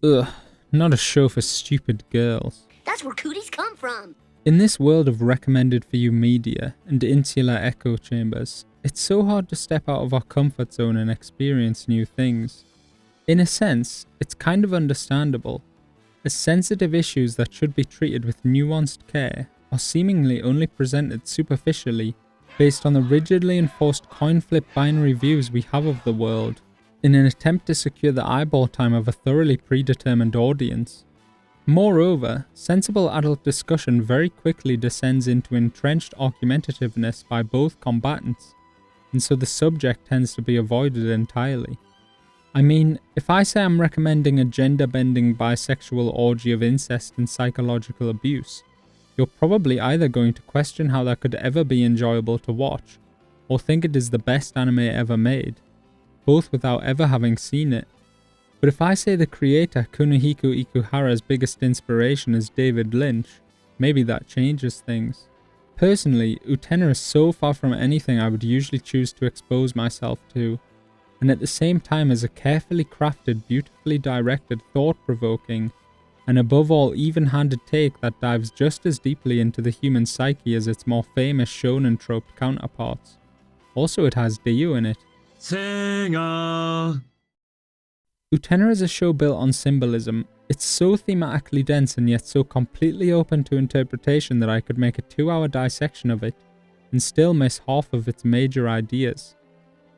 Ugh, not a show for stupid girls. That's where cooties come from. In this world of recommended for you media and insular echo chambers, it's so hard to step out of our comfort zone and experience new things. In a sense, it's kind of understandable, as sensitive issues that should be treated with nuanced care are seemingly only presented superficially based on the rigidly enforced coin flip binary views we have of the world, in an attempt to secure the eyeball time of a thoroughly predetermined audience. Moreover, sensible adult discussion very quickly descends into entrenched argumentativeness by both combatants, and so the subject tends to be avoided entirely. I mean, if I say I'm recommending a gender-bending bisexual orgy of incest and psychological abuse, you're probably either going to question how that could ever be enjoyable to watch, or think it is the best anime ever made, both without ever having seen it. But if I say the creator Kunihiko Ikuhara's biggest inspiration is David Lynch, maybe that changes things. Personally, Utena is so far from anything I would usually choose to expose myself to, and at the same time is a carefully crafted, beautifully directed, thought-provoking, and above all even-handed take that dives just as deeply into the human psyche as its more famous shonen troped counterparts. Also, it has Ryu in it. Singer. Utena is a show built on symbolism. It's so thematically dense and yet so completely open to interpretation that I could make a 2-hour dissection of it and still miss half of its major ideas.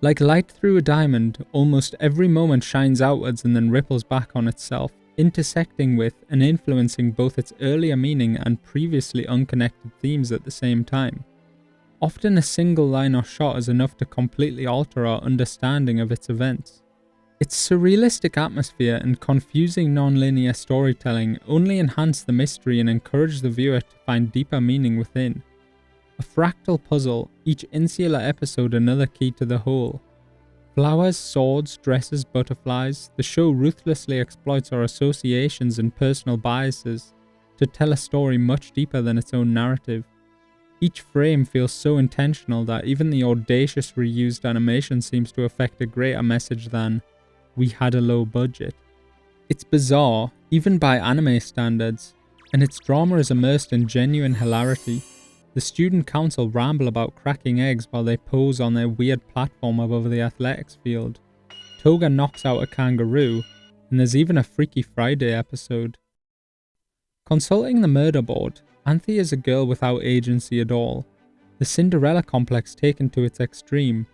Like light through a diamond, almost every moment shines outwards and then ripples back on itself, intersecting with and influencing both its earlier meaning and previously unconnected themes at the same time. Often a single line or shot is enough to completely alter our understanding of its events. Its surrealistic atmosphere and confusing non-linear storytelling only enhance the mystery and encourage the viewer to find deeper meaning within. A fractal puzzle, each insular episode another key to the whole. Flowers, swords, dresses, butterflies, the show ruthlessly exploits our associations and personal biases to tell a story much deeper than its own narrative. Each frame feels so intentional that even the audacious reused animation seems to affect a greater message than, "We had a low budget." It's bizarre, even by anime standards, and its drama is immersed in genuine hilarity. The student council ramble about cracking eggs while they pose on their weird platform above the athletics field. Toga knocks out a kangaroo, and there's even a Freaky Friday episode. Consulting the murder board, Anthe is a girl without agency at all, the Cinderella complex taken to its extreme,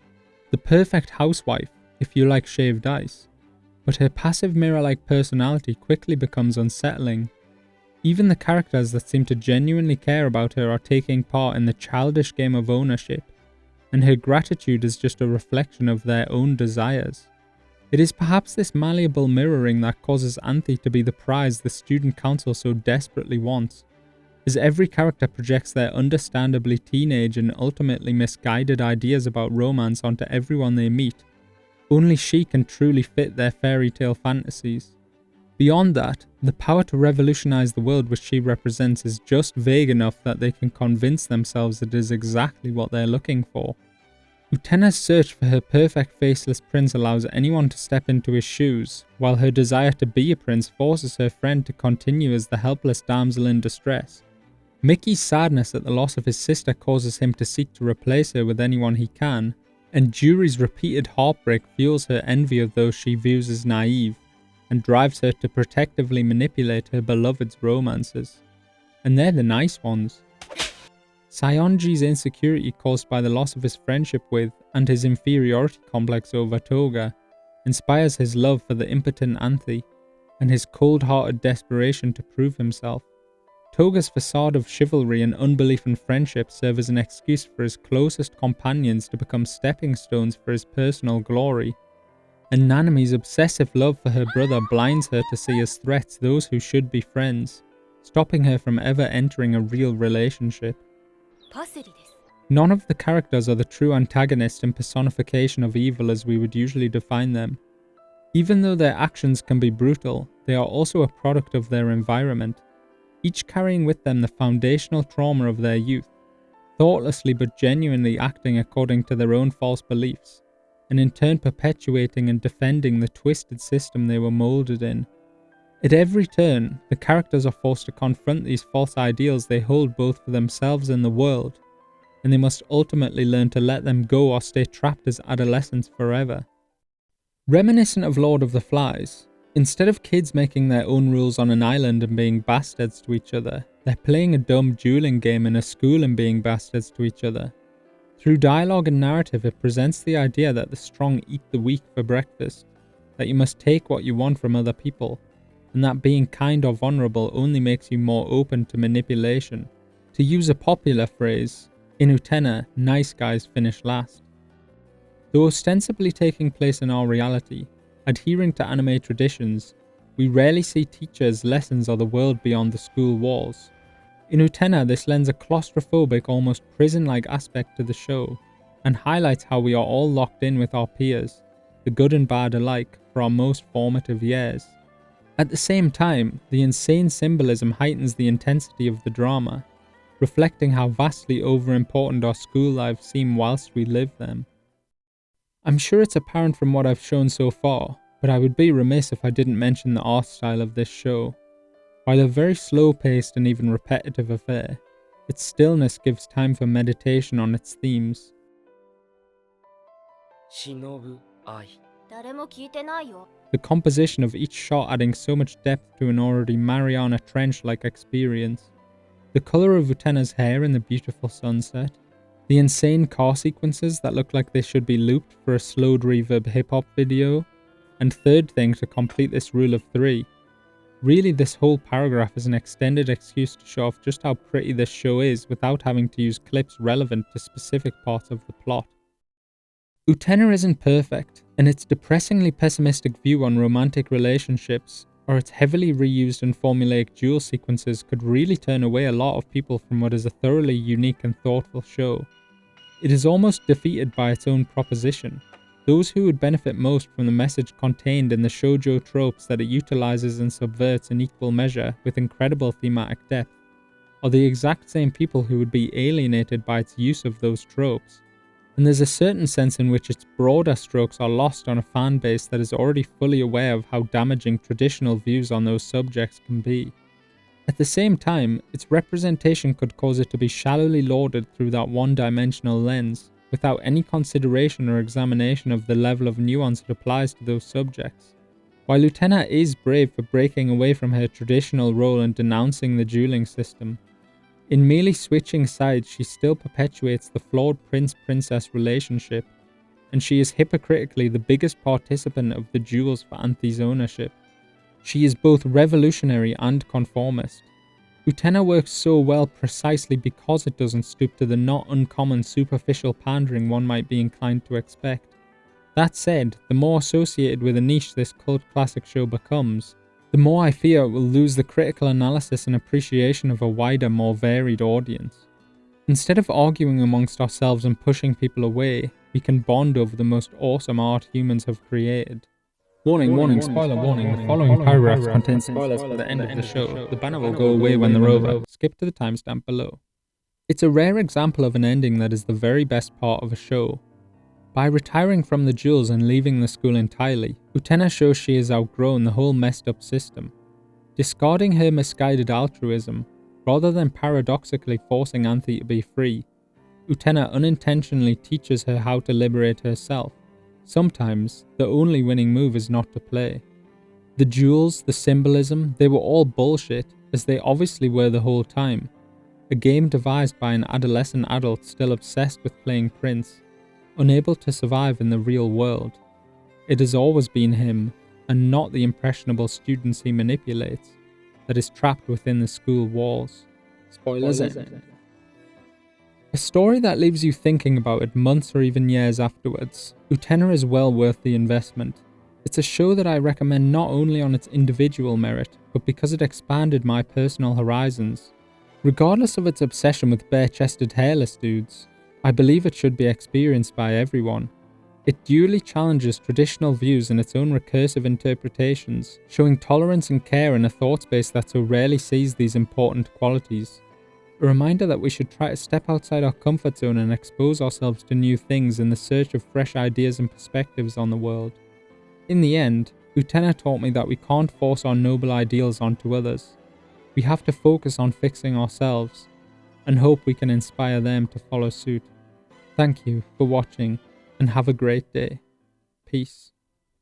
the perfect housewife, if you like shaved ice, but her passive mirror-like personality quickly becomes unsettling. Even the characters that seem to genuinely care about her are taking part in the childish game of ownership, and her gratitude is just a reflection of their own desires. It is perhaps this malleable mirroring that causes Anthe to be the prize the student council so desperately wants, as every character projects their understandably teenage and ultimately misguided ideas about romance onto everyone they meet. Only she can truly fit their fairy tale fantasies. Beyond that, the power to revolutionize the world which she represents is just vague enough that they can convince themselves it is exactly what they're looking for. Utena's search for her perfect faceless prince allows anyone to step into his shoes, while her desire to be a prince forces her friend to continue as the helpless damsel in distress. Mickey's sadness at the loss of his sister causes him to seek to replace her with anyone he can, and Juri's repeated heartbreak fuels her envy of those she views as naive, and drives her to protectively manipulate her beloved's romances. And they're the nice ones. Saionji's insecurity caused by the loss of his friendship with, and his inferiority complex over Toga, inspires his love for the impotent Anthe, and his cold-hearted desperation to prove himself. Toga's facade of chivalry and unbelief in friendship serve as an excuse for his closest companions to become stepping stones for his personal glory, and Nanami's obsessive love for her brother blinds her to see as threats those who should be friends, stopping her from ever entering a real relationship. None of the characters are the true antagonist and personification of evil as we would usually define them. Even though their actions can be brutal, they are also a product of their environment, each carrying with them the foundational trauma of their youth, thoughtlessly but genuinely acting according to their own false beliefs, and in turn perpetuating and defending the twisted system they were molded in. At every turn, the characters are forced to confront these false ideals they hold both for themselves and the world, and they must ultimately learn to let them go or stay trapped as adolescents forever. Reminiscent of Lord of the Flies, instead of kids making their own rules on an island and being bastards to each other, they're playing a dumb dueling game in a school and being bastards to each other. Through dialogue and narrative, it presents the idea that the strong eat the weak for breakfast, that you must take what you want from other people, and that being kind or vulnerable only makes you more open to manipulation. To use a popular phrase, in Utena, nice guys finish last. Though ostensibly taking place in our reality, adhering to anime traditions, we rarely see teachers, lessons, or the world beyond the school walls. In Utena, this lends a claustrophobic, almost prison-like aspect to the show, and highlights how we are all locked in with our peers, the good and bad alike, for our most formative years. At the same time, the insane symbolism heightens the intensity of the drama, reflecting how vastly overimportant our school lives seem whilst we live them. I'm sure it's apparent from what I've shown so far, but I would be remiss if I didn't mention the art style of this show. While a very slow-paced and even repetitive affair, its stillness gives time for meditation on its themes. Shinobu I. The composition of each shot adding so much depth to an already Mariana Trench-like experience. The colour of Utena's hair in the beautiful sunset. The insane car sequences that look like they should be looped for a slowed reverb hip-hop video. And third thing to complete this rule of 3. Really, this whole paragraph is an extended excuse to show off just how pretty this show is without having to use clips relevant to specific parts of the plot. Utena isn't perfect, and its depressingly pessimistic view on romantic relationships, or its heavily reused and formulaic duel sequences could really turn away a lot of people from what is a thoroughly unique and thoughtful show. It is almost defeated by its own proposition. Those who would benefit most from the message contained in the shoujo tropes that it utilizes and subverts in equal measure with incredible thematic depth, are the exact same people who would be alienated by its use of those tropes. And there's a certain sense in which its broader strokes are lost on a fan base that is already fully aware of how damaging traditional views on those subjects can be. At the same time, its representation could cause it to be shallowly lauded through that one-dimensional lens, without any consideration or examination of the level of nuance it applies to those subjects. While Utena is brave for breaking away from her traditional role and denouncing the dueling system, in merely switching sides she still perpetuates the flawed prince-princess relationship, and she is hypocritically the biggest participant of the duels for Anthy's ownership. She is both revolutionary and conformist. Utena works so well precisely because it doesn't stoop to the not uncommon superficial pandering one might be inclined to expect. That said, the more associated with a niche this cult classic show becomes, the more I fear it will lose the critical analysis and appreciation of a wider, more varied audience. Instead of arguing amongst ourselves and pushing people away, we can bond over the most awesome art humans have created. Warning, spoiler warning. The following paragraphs contain spoilers for the end of the show. The banner will go away when they're over. Skip to the timestamp below. It's a rare example of an ending that is the very best part of a show. By retiring from the duels and leaving the school entirely, Utena shows she has outgrown the whole messed up system. Discarding her misguided altruism, rather than paradoxically forcing Anthy to be free, Utena unintentionally teaches her how to liberate herself. Sometimes, the only winning move is not to play. The duels, the symbolism, they were all bullshit, as they obviously were the whole time. A game devised by an adolescent adult still obsessed with playing Prince, unable to survive in the real world. It has always been him, and not the impressionable students he manipulates, that is trapped within the school walls. Spoilers end. A story that leaves you thinking about it months or even years afterwards, Utena is well worth the investment. It's a show that I recommend not only on its individual merit, but because it expanded my personal horizons. Regardless of its obsession with bare-chested hairless dudes, I believe it should be experienced by everyone. It duly challenges traditional views in its own recursive interpretations, showing tolerance and care in a thought space that so rarely sees these important qualities. A reminder that we should try to step outside our comfort zone and expose ourselves to new things in the search of fresh ideas and perspectives on the world. In the end, Utena taught me that we can't force our noble ideals onto others. We have to focus on fixing ourselves and hope we can inspire them to follow suit. Thank you for watching and have a great day. Peace.